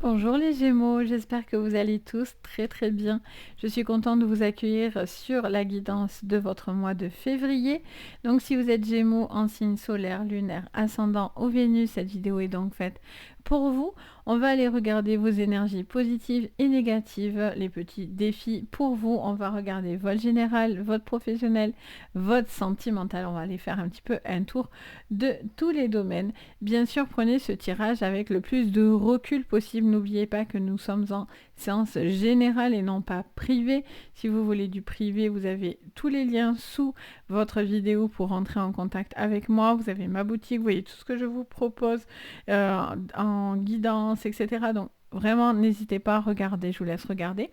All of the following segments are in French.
Bonjour les Gémeaux, j'espère que vous allez tous très très bien. Je suis contente de vous accueillir sur la guidance de votre mois de février. Donc si vous êtes Gémeaux en signe solaire, lunaire, ascendant ou Vénus, cette vidéo est donc faite pour vous. On va aller regarder vos énergies positives et négatives, les petits défis pour vous. On va regarder votre général, votre professionnel, votre sentimental. On va aller faire un petit peu un tour de tous les domaines. Bien sûr, prenez ce tirage avec le plus de recul possible. N'oubliez pas que nous sommes en séance générale et non pas privée. Si vous voulez du privé, vous avez tous les liens sous votre vidéo pour entrer en contact avec moi. Vous avez ma boutique, vous voyez tout ce que je vous propose en guidance, etc. Donc vraiment, n'hésitez pas à regarder, je vous laisse regarder.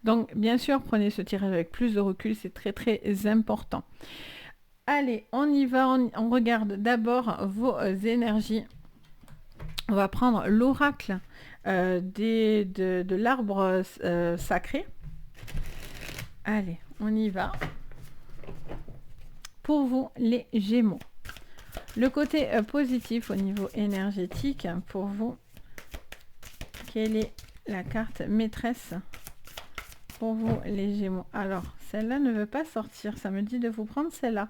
Donc bien sûr, prenez ce tirage avec plus de recul, c'est très très important. Allez, on y va, on regarde d'abord vos énergies. On va prendre l'oracle de l'arbre sacré. Allez, on y va. Pour vous, les Gémeaux. Le côté positif au niveau énergétique, pour vous, quelle est la carte maîtresse pour vous, les Gémeaux? Alors, celle-là ne veut pas sortir, ça me dit de vous prendre celle-là.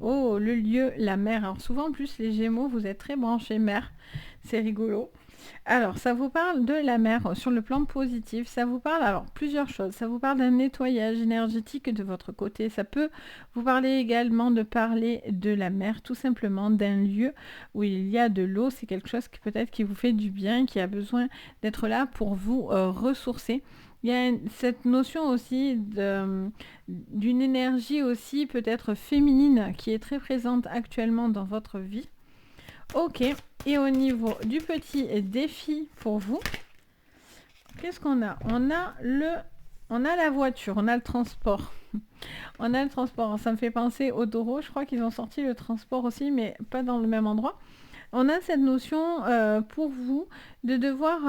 Oh, le lieu, la mer. Alors souvent, en plus, les Gémeaux, vous êtes très branchés mer. C'est rigolo. Alors, ça vous parle de la mer sur le plan positif. Ça vous parle, alors, plusieurs choses. Ça vous parle d'un nettoyage énergétique de votre côté. Ça peut vous parler également de parler de la mer, tout simplement d'un lieu où il y a de l'eau. C'est quelque chose qui peut-être qui vous fait du bien, qui a besoin d'être là pour vous ressourcer. Il y a cette notion aussi d'une énergie aussi peut-être féminine qui est très présente actuellement dans votre vie. Ok, et au niveau du petit défi pour vous, qu'est-ce qu'on a? On a la voiture, on a le transport. On a le transport, ça me fait penser au taureau, je crois qu'ils ont sorti le transport aussi, mais pas dans le même endroit. On a cette notion pour vous de devoir...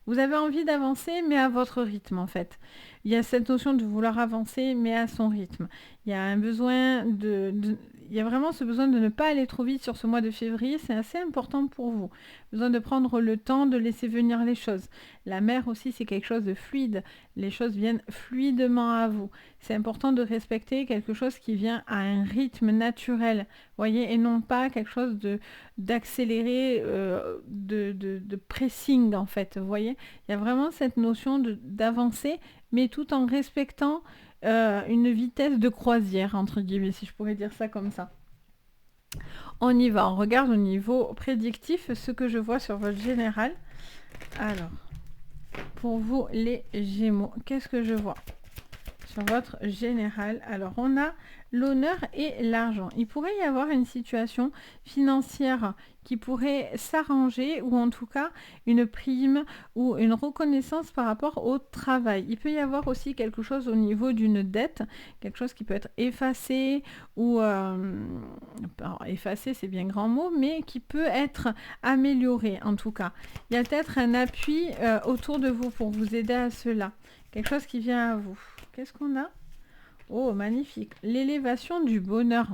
vous avez envie d'avancer, mais à votre rythme, en fait. Il y a cette notion de vouloir avancer, mais à son rythme. Il y a un besoin il y a vraiment ce besoin de ne pas aller trop vite sur ce mois de février. C'est assez important pour vous. Besoin de prendre le temps de laisser venir les choses. La mer aussi, c'est quelque chose de fluide. Les choses viennent fluidement à vous. C'est important de respecter quelque chose qui vient à un rythme naturel, voyez, et non pas quelque chose d'accéléré, de pressing, en fait, vous voyez. Il y a vraiment cette notion d'avancer, mais tout en respectant une vitesse de croisière, entre guillemets, si je pourrais dire ça comme ça. On y va, on regarde au niveau prédictif ce que je vois sur votre général. Alors, pour vous les Gémeaux, qu'est-ce que je vois sur votre général? Alors, on a l'honneur et l'argent. Il pourrait y avoir une situation financière qui pourrait s'arranger, ou en tout cas une prime ou une reconnaissance par rapport au travail. Il peut y avoir aussi quelque chose au niveau d'une dette, quelque chose qui peut être effacé ou effacé, c'est bien grand mot, mais qui peut être amélioré en tout cas. Il y a peut-être un appui autour de vous pour vous aider à cela. Quelque chose qui vient à vous. Qu'est-ce qu'on a? Oh, magnifique. L'élévation du bonheur.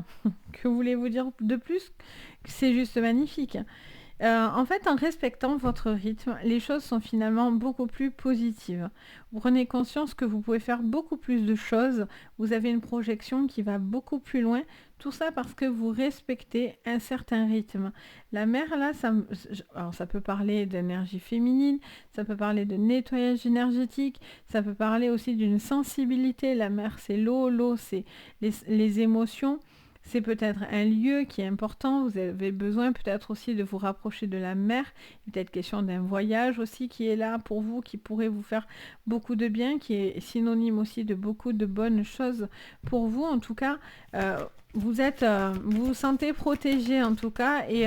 Que voulez-vous dire de plus? C'est juste magnifique. En fait, en respectant votre rythme, les choses sont finalement beaucoup plus positives. Vous prenez conscience que vous pouvez faire beaucoup plus de choses. Vous avez une projection qui va beaucoup plus loin. Tout ça parce que vous respectez un certain rythme. La mer, là, alors ça peut parler d'énergie féminine, ça peut parler de nettoyage énergétique, ça peut parler aussi d'une sensibilité. La mer, c'est l'eau, l'eau, c'est les émotions. C'est peut-être un lieu qui est important, vous avez besoin peut-être aussi de vous rapprocher de la mer, peut-être question d'un voyage aussi qui est là pour vous, qui pourrait vous faire beaucoup de bien, qui est synonyme aussi de beaucoup de bonnes choses pour vous. En tout cas, vous vous sentez protégé en tout cas, et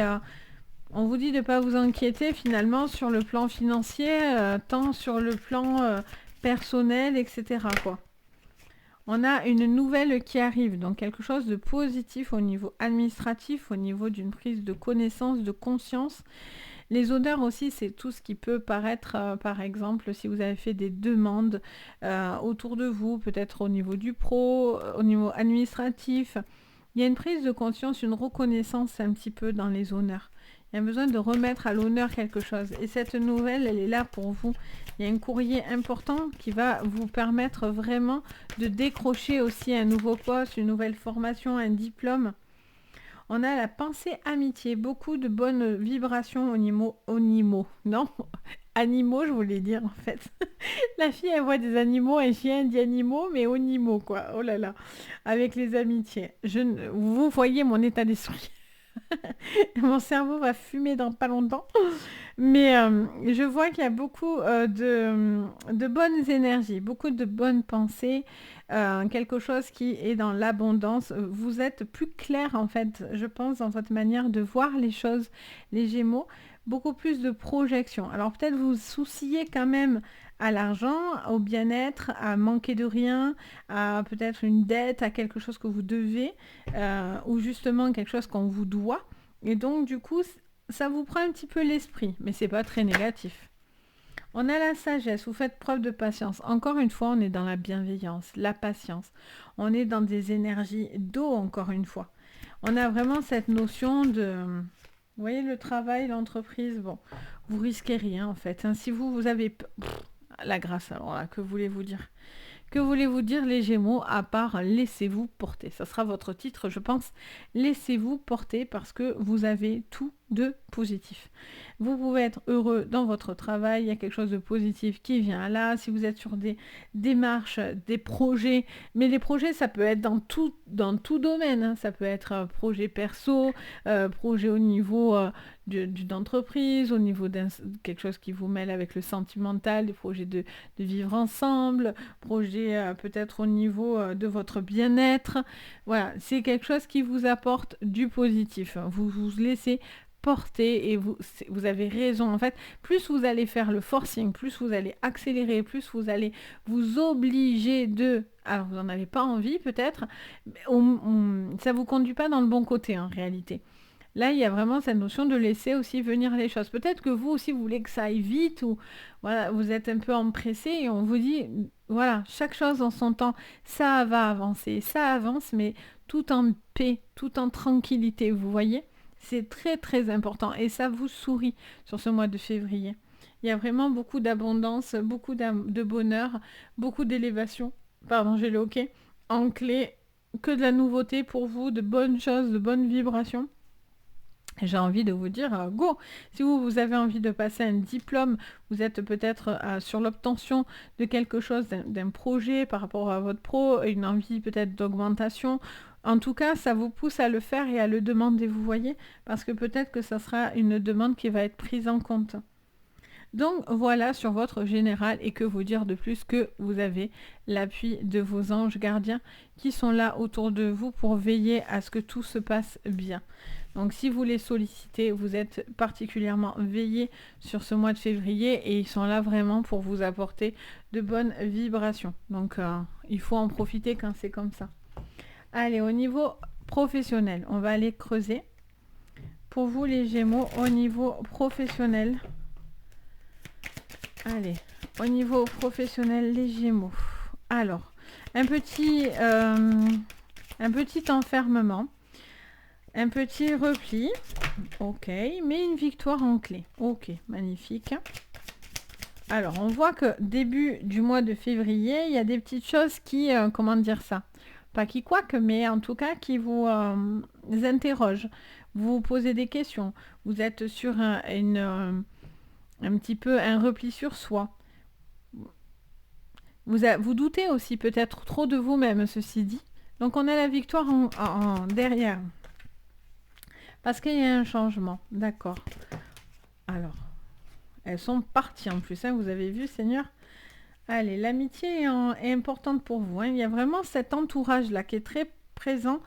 on vous dit de ne pas vous inquiéter finalement sur le plan financier, tant sur le plan personnel, etc. quoi. On a une nouvelle qui arrive, donc quelque chose de positif au niveau administratif, au niveau d'une prise de connaissance, de conscience. Les honneurs aussi, c'est tout ce qui peut paraître, par exemple, si vous avez fait des demandes autour de vous, peut-être au niveau du pro, au niveau administratif. Il y a une prise de conscience, une reconnaissance un petit peu dans les honneurs. Il y a besoin de remettre à l'honneur quelque chose. Et cette nouvelle, elle est là pour vous. Il y a un courrier important qui va vous permettre vraiment de décrocher aussi un nouveau poste, une nouvelle formation, un diplôme. On a la pensée amitié, beaucoup de bonnes vibrations non, animaux, je voulais dire en fait. La fille, elle voit des animaux, un chien dit animaux, mais onimo, quoi. Oh là là, avec les amitiés. Vous voyez mon état d'esprit. Mon cerveau va fumer dans pas longtemps. Mais je vois qu'il y a beaucoup de bonnes énergies, beaucoup de bonnes pensées, quelque chose qui est dans l'abondance. Vous êtes plus clair, en fait, je pense, dans votre manière de voir les choses, les Gémeaux. Beaucoup plus de projection. Alors peut-être vous souciez quand même à l'argent, au bien-être, à manquer de rien, à peut-être une dette, à quelque chose que vous devez, ou justement quelque chose qu'on vous doit. Et donc, du coup, ça vous prend un petit peu l'esprit, mais c'est pas très négatif. On a la sagesse, vous faites preuve de patience. Encore une fois, on est dans la bienveillance, la patience. On est dans des énergies d'eau, encore une fois. On a vraiment cette notion de... Vous voyez, le travail, l'entreprise, bon, vous risquez rien, en fait. Hein. Si vous avez... la grâce, alors là, que voulez-vous dire ? Que voulez-vous dire les Gémeaux à part laissez-vous porter? Ça sera votre titre, je pense. Laissez-vous porter parce que vous avez tout de positif. Vous pouvez être heureux dans votre travail, il y a quelque chose de positif qui vient là. Si vous êtes sur des démarches, des projets, mais les projets, ça peut être dans tout domaine. Hein. Ça peut être projet perso, projet au niveau d'une entreprise, au niveau de quelque chose qui vous mêle avec le sentimental, des projets de vivre ensemble, projet peut-être au niveau de votre bien-être. Voilà, c'est quelque chose qui vous apporte du positif. Vous vous laissez porter et vous avez raison. En fait, plus vous allez faire le forcing, plus vous allez accélérer, plus vous allez vous obliger de... Alors, vous n'en avez pas envie peut-être, ça ne vous conduit pas dans le bon côté en réalité. Là, il y a vraiment cette notion de laisser aussi venir les choses. Peut-être que vous aussi, vous voulez que ça aille vite ou voilà, vous êtes un peu empressé et on vous dit, voilà, chaque chose en son temps, ça va avancer, ça avance, mais tout en paix, tout en tranquillité, vous voyez ? C'est très, très important et ça vous sourit sur ce mois de février. Il y a vraiment beaucoup d'abondance, beaucoup de bonheur, beaucoup d'élévation. Pardon, j'ai le hockey. En clé, que de la nouveauté pour vous, de bonnes choses, de bonnes vibrations. J'ai envie de vous dire, go! Si vous avez envie de passer un diplôme, vous êtes peut-être sur l'obtention de quelque chose, d'un projet par rapport à votre pro, une envie peut-être d'augmentation. En tout cas, ça vous pousse à le faire et à le demander, vous voyez? Parce que peut-être que ça sera une demande qui va être prise en compte. Donc voilà sur votre général et que vous dire de plus que vous avez l'appui de vos anges gardiens qui sont là autour de vous pour veiller à ce que tout se passe bien. Donc si vous les sollicitez, vous êtes particulièrement veillés sur ce mois de février et ils sont là vraiment pour vous apporter de bonnes vibrations. Donc il faut en profiter quand c'est comme ça. Allez, au niveau professionnel, on va aller creuser. Pour vous les Gémeaux, au niveau professionnel... Allez, au niveau professionnel, les Gémeaux. Alors, un petit enfermement, un petit repli, ok, mais une victoire en clé. Ok, magnifique. Alors, on voit que début du mois de février, il y a des petites choses qui, comment dire ça? Pas qui quoique, mais en tout cas qui vous interrogent. Vous posez des questions. Vous êtes sur un petit peu un repli sur soi. Vous doutez aussi peut-être trop de vous-même, ceci dit. Donc on a la victoire en derrière. Parce qu'il y a un changement. D'accord. Alors, elles sont parties en plus. Hein, vous avez vu, Seigneur? Allez, l'amitié est importante pour vous. Hein. Il y a vraiment cet entourage-là qui est très présent.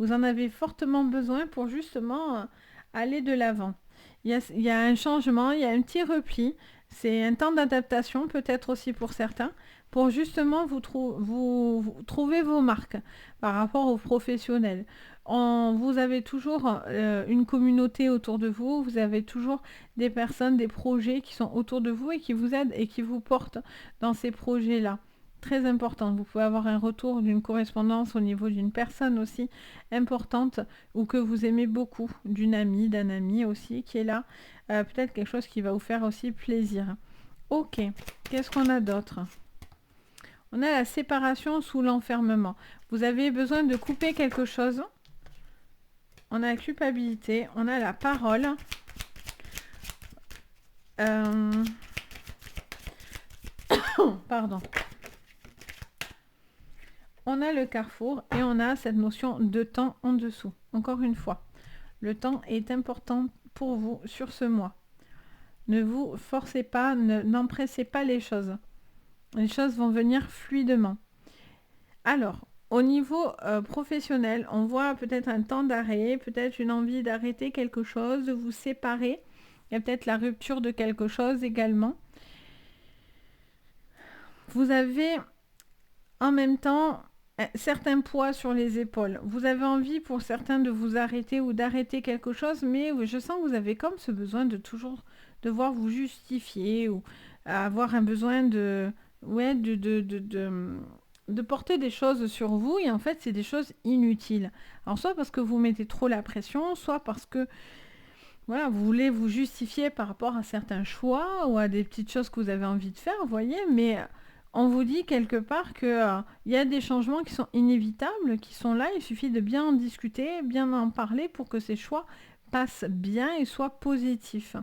Vous en avez fortement besoin pour justement aller de l'avant. Il y a un changement, il y a un petit repli. C'est un temps d'adaptation peut-être aussi pour certains, pour justement vous trouver vos marques par rapport aux professionnels. Vous avez toujours une communauté autour de vous, vous avez toujours des personnes, des projets qui sont autour de vous et qui vous aident et qui vous portent dans ces projets-là. très importante. Vous pouvez avoir un retour d'une correspondance au niveau d'une personne aussi importante ou que vous aimez beaucoup, d'une amie, d'un ami aussi qui est là. Peut-être quelque chose qui va vous faire aussi plaisir. Ok, qu'est-ce qu'on a d'autre? On a la séparation sous l'enfermement. Vous avez besoin de couper quelque chose. On a la culpabilité, on a la parole. Pardon. On a le carrefour et on a cette notion de temps en dessous. Encore une fois, le temps est important pour vous sur ce mois. Ne vous forcez pas, n'empressez pas les choses. Les choses vont venir fluidement. Alors, au niveau professionnel, on voit peut-être un temps d'arrêt, peut-être une envie d'arrêter quelque chose, de vous séparer. Il y a peut-être la rupture de quelque chose également. Vous avez en même temps un certain poids sur les épaules. Vous avez envie pour certains de vous arrêter ou d'arrêter quelque chose, mais je sens que vous avez comme ce besoin de toujours devoir vous justifier ou avoir un besoin de porter des choses sur vous et en fait c'est des choses inutiles. Alors soit parce que vous mettez trop la pression, soit parce que voilà, vous voulez vous justifier par rapport à certains choix ou à des petites choses que vous avez envie de faire, vous voyez, mais on vous dit quelque part que y a des changements qui sont inévitables, qui sont là, il suffit de bien en discuter, bien en parler pour que ces choix passent bien et soient positifs.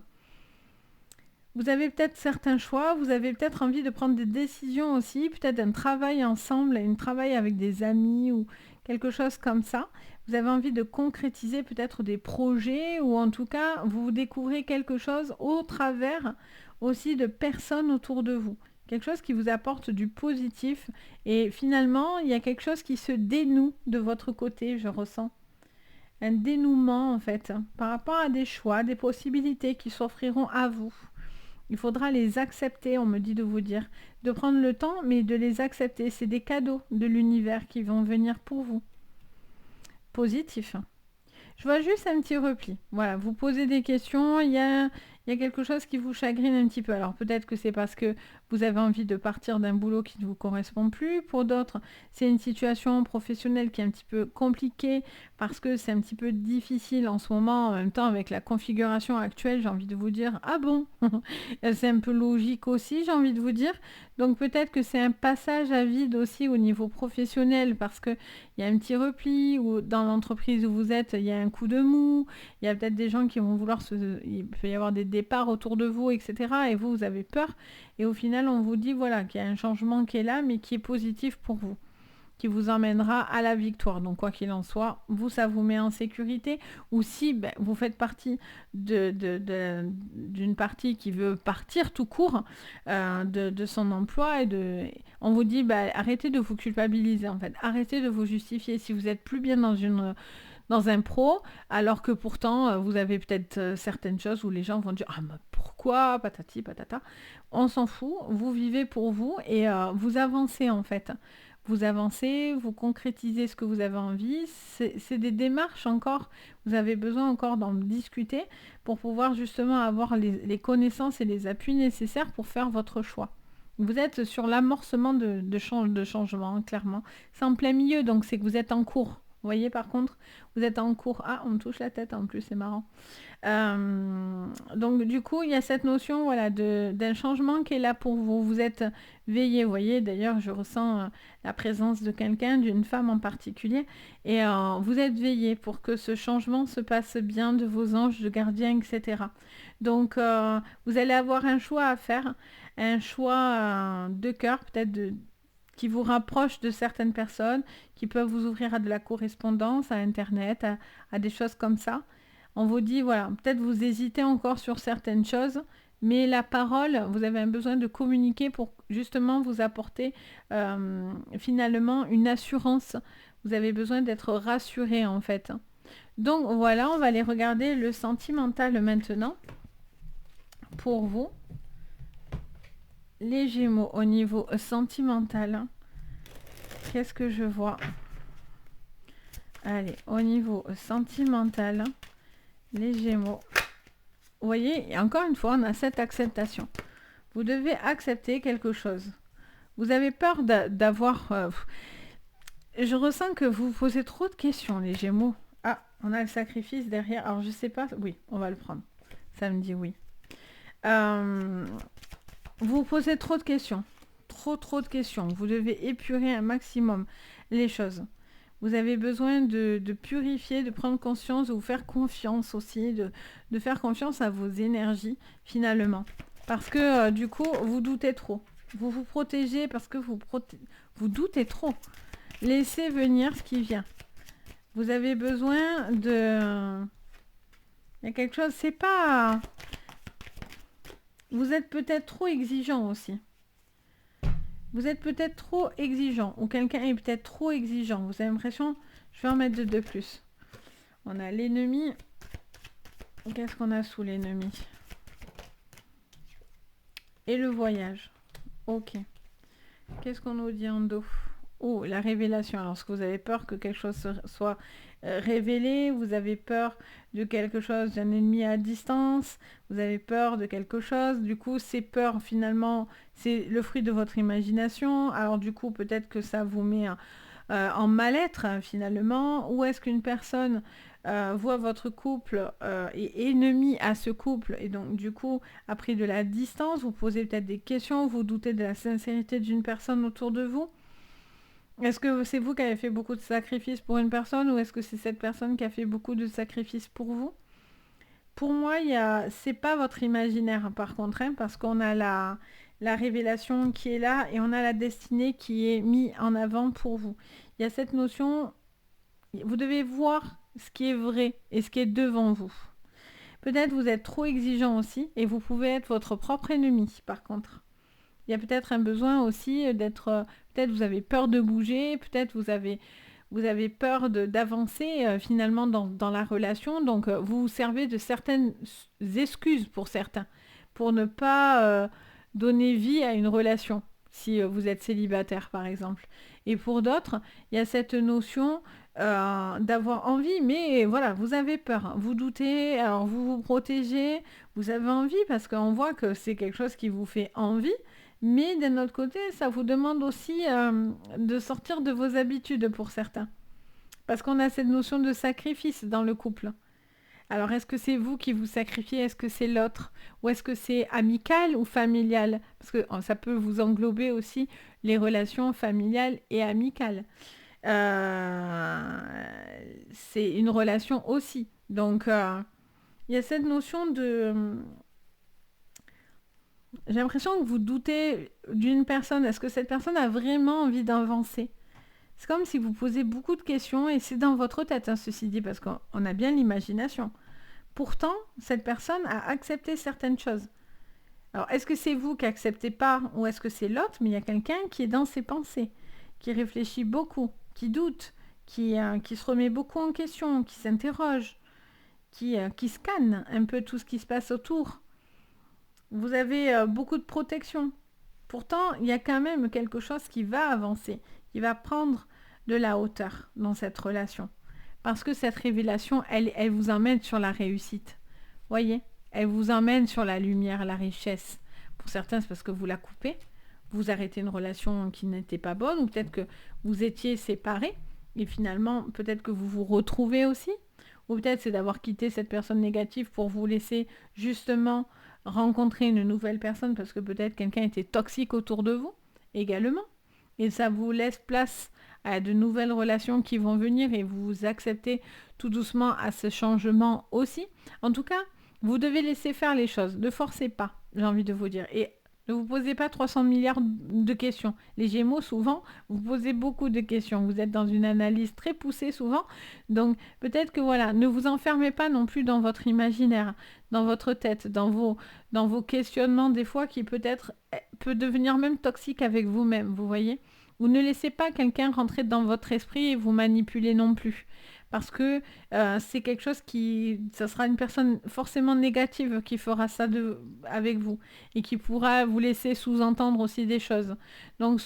Vous avez peut-être certains choix, vous avez peut-être envie de prendre des décisions aussi, peut-être un travail ensemble, un travail avec des amis ou quelque chose comme ça. Vous avez envie de concrétiser peut-être des projets ou en tout cas, vous découvrez quelque chose au travers aussi de personnes autour de vous. Quelque chose qui vous apporte du positif et finalement, il y a quelque chose qui se dénoue de votre côté, je ressens. Un dénouement en fait, par rapport à des choix, des possibilités qui s'offriront à vous. Il faudra les accepter, on me dit de vous dire, de prendre le temps, mais de les accepter. C'est des cadeaux de l'univers qui vont venir pour vous. Positif. Je vois juste un petit repli. Voilà, vous posez des questions, il y a quelque chose qui vous chagrine un petit peu. Alors peut-être que c'est parce que vous avez envie de partir d'un boulot qui ne vous correspond plus. Pour d'autres, c'est une situation professionnelle qui est un petit peu compliquée parce que c'est un petit peu difficile en ce moment. En même temps, avec la configuration actuelle, j'ai envie de vous dire, ah bon, c'est un peu logique aussi, j'ai envie de vous dire. Donc peut-être que c'est un passage à vide aussi au niveau professionnel parce qu'il y a un petit repli ou dans l'entreprise où vous êtes, il y a un coup de mou. Il y a peut-être des gens qui vont vouloir il peut y avoir des départs autour de vous, etc. Et vous avez peur. Et au final, on vous dit voilà, qu'il y a un changement qui est là, mais qui est positif pour vous, qui vous emmènera à la victoire. Donc, quoi qu'il en soit, vous, ça vous met en sécurité. Ou si vous faites partie d'une partie qui veut partir tout court de son emploi, on vous dit arrêtez de vous culpabiliser, en fait. Arrêtez de vous justifier. Si vous êtes plus bien dans un pro, alors que pourtant, vous avez peut-être certaines choses où les gens vont dire « Ah, mais pourquoi ? Patati, patata. » On s'en fout, vous vivez pour vous et vous avancez en fait. Vous avancez, vous concrétisez ce que vous avez envie. C'est des démarches encore, vous avez besoin encore d'en discuter pour pouvoir justement avoir les connaissances et les appuis nécessaires pour faire votre choix. Vous êtes sur l'amorcement de changement, clairement. C'est en plein milieu, donc c'est que vous êtes en cours. Vous voyez, par contre, vous êtes en cours. Ah, on me touche la tête en plus, c'est marrant. Donc, du coup, il y a cette notion voilà, d'un changement qui est là pour vous. Vous êtes veillé, vous voyez. D'ailleurs, je ressens la présence de quelqu'un, d'une femme en particulier. Et vous êtes veillé pour que ce changement se passe bien de vos anges, de gardiens, etc. Donc, vous allez avoir un choix à faire. Un choix de cœur, peut-être qui vous rapproche de certaines personnes, qui peuvent vous ouvrir à de la correspondance, à Internet, à des choses comme ça. On vous dit, voilà, peut-être vous hésitez encore sur certaines choses, mais la parole, vous avez un besoin de communiquer pour justement vous apporter finalement une assurance. Vous avez besoin d'être rassuré en fait. Donc voilà, on va aller regarder le sentimental maintenant pour vous. Les Gémeaux au niveau sentimental. Qu'est-ce que je vois? Allez, au niveau sentimental, les Gémeaux. Vous voyez, et encore une fois, on a cette acceptation. Vous devez accepter quelque chose. Vous avez peur d'avoir... je ressens que vous vous posez trop de questions, les Gémeaux. Ah, on a le sacrifice derrière. Alors, je sais pas. Oui, on va le prendre. Ça me dit oui. Vous vous posez trop de questions. Trop de questions. Vous devez épurer un maximum les choses. Vous avez besoin de purifier, de prendre conscience, de vous faire confiance aussi, de faire confiance à vos énergies, finalement. Parce que, du coup, vous doutez trop. Vous vous protégez parce que vous doutez trop. Laissez venir ce qui vient. Vous avez besoin de... Il y a quelque chose, c'est pas... Vous êtes peut-être trop exigeant aussi. Vous êtes peut-être trop exigeant. Ou quelqu'un est peut-être trop exigeant. Vous avez l'impression... Je vais en mettre de plus. On a l'ennemi. Qu'est-ce qu'on a sous l'ennemi? Et le voyage. Ok. Qu'est-ce qu'on nous dit en dos? Oh, la révélation. Alors, est-ce que vous avez peur que quelque chose soit révélé? Vous avez peur de quelque chose, d'un ennemi à distance? Vous avez peur de quelque chose? Du coup, ces peurs, finalement, c'est le fruit de votre imagination. Alors, du coup, peut-être que ça vous met en mal-être, finalement. Ou est-ce qu'une personne voit votre couple est ennemi à ce couple et donc, du coup, a pris de la distance? Vous posez peut-être des questions, vous doutez de la sincérité d'une personne autour de vous? Est-ce que c'est vous qui avez fait beaucoup de sacrifices pour une personne ou est-ce que c'est cette personne qui a fait beaucoup de sacrifices pour vous? Pour moi, c'est pas votre imaginaire, hein, par contre, hein, parce qu'on a la révélation qui est là et on a la destinée qui est mise en avant pour vous. Il y a cette notion, vous devez voir ce qui est vrai et ce qui est devant vous. Peut-être vous êtes trop exigeant aussi et vous pouvez être votre propre ennemi, par contre. Il y a peut-être un besoin aussi d'être... peut-être vous avez peur de bouger, peut-être vous avez peur d'avancer finalement dans la relation. Donc vous vous servez de certaines excuses pour certains, pour ne pas donner vie à une relation, si vous êtes célibataire par exemple. Et pour d'autres, il y a cette notion d'avoir envie, mais voilà, vous avez peur, hein, vous doutez, alors vous vous protégez, vous avez envie parce qu'on voit que c'est quelque chose qui vous fait envie. Mais d'un autre côté, ça vous demande aussi de sortir de vos habitudes pour certains. Parce qu'on a cette notion de sacrifice dans le couple. Alors, est-ce que c'est vous qui vous sacrifiez? Est-ce que c'est l'autre? Ou est-ce que c'est amical ou familial? Parce que ça peut vous englober aussi les relations familiales et amicales. C'est une relation aussi. Donc, il y a cette notion de... J'ai l'impression que vous doutez d'une personne. Est-ce que cette personne a vraiment envie d'avancer? C'est comme si vous posez beaucoup de questions et c'est dans votre tête, hein, ceci dit, parce qu'on a bien l'imagination. Pourtant, cette personne a accepté certaines choses. Alors, est-ce que c'est vous qui n'acceptez pas ou est-ce que c'est l'autre? Mais il y a quelqu'un qui est dans ses pensées, qui réfléchit beaucoup, qui doute, qui se remet beaucoup en question, qui s'interroge, qui scanne un peu tout ce qui se passe autour. Vous avez beaucoup de protection. Pourtant, il y a quand même quelque chose qui va avancer, qui va prendre de la hauteur dans cette relation. Parce que cette révélation, elle vous emmène sur la réussite. Voyez? Elle vous emmène sur la lumière, la richesse. Pour certains, c'est parce que vous la coupez. Vous arrêtez une relation qui n'était pas bonne, ou peut-être que vous étiez séparés, et finalement, peut-être que vous vous retrouvez aussi. Ou peut-être c'est d'avoir quitté cette personne négative pour vous laisser justement rencontrer une nouvelle personne parce que peut-être quelqu'un était toxique autour de vous également. Et ça vous laisse place à de nouvelles relations qui vont venir et vous acceptez tout doucement à ce changement aussi. En tout cas, vous devez laisser faire les choses. Ne forcez pas, j'ai envie de vous dire. Et ne vous posez pas 300 milliards de questions. Les Gémeaux, souvent, vous posez beaucoup de questions. Vous êtes dans une analyse très poussée souvent. Donc, peut-être que voilà, ne vous enfermez pas non plus dans votre imaginaire, dans votre tête, dans vos questionnements des fois qui peut-être peut devenir même toxique avec vous-même, vous voyez. Vous ne laissez pas quelqu'un rentrer dans votre esprit et vous manipuler non plus. Parce que c'est quelque chose ça sera une personne forcément négative qui fera ça avec vous et qui pourra vous laisser sous-entendre aussi des choses. Donc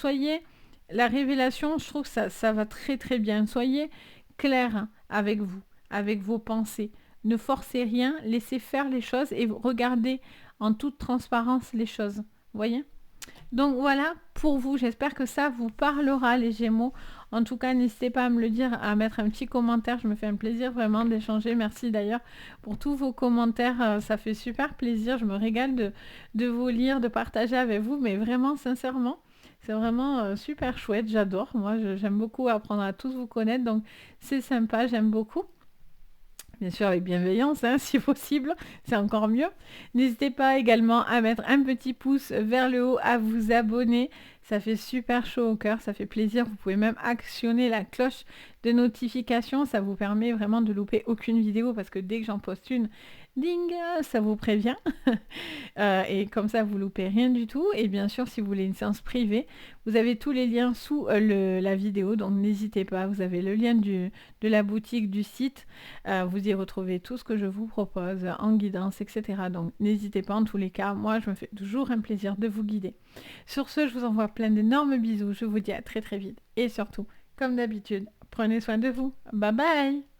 la révélation, je trouve que ça va très très bien. Soyez clair avec vous, avec vos pensées. Ne forcez rien, laissez faire les choses et regardez en toute transparence les choses. Vous voyez ? Donc voilà pour vous, j'espère que ça vous parlera les Gémeaux. En tout cas, n'hésitez pas à me le dire, à mettre un petit commentaire, je me fais un plaisir vraiment d'échanger. Merci d'ailleurs pour tous vos commentaires, ça fait super plaisir, je me régale de vous lire, de partager avec vous, mais vraiment sincèrement, c'est vraiment super chouette, j'adore. Moi, j'aime beaucoup apprendre à tous vous connaître, donc c'est sympa, j'aime beaucoup. Bien sûr avec bienveillance, hein, si possible, c'est encore mieux. N'hésitez pas également à mettre un petit pouce vers le haut, à vous abonner. Ça fait super chaud au cœur, ça fait plaisir. Vous pouvez même actionner la cloche de notification. Ça vous permet vraiment de louper aucune vidéo parce que dès que j'en poste une, ding, ça vous prévient. Et comme ça, vous loupez rien du tout. Et bien sûr, si vous voulez une séance privée, vous avez tous les liens sous la vidéo. Donc n'hésitez pas, vous avez le lien de la boutique, du site. Vous y retrouvez tout ce que je vous propose en guidance, etc. Donc n'hésitez pas en tous les cas. Moi, je me fais toujours un plaisir de vous guider. Sur ce, je vous envoie plein d'énormes bisous. Je vous dis à très très vite. Et surtout, comme d'habitude, prenez soin de vous. Bye bye!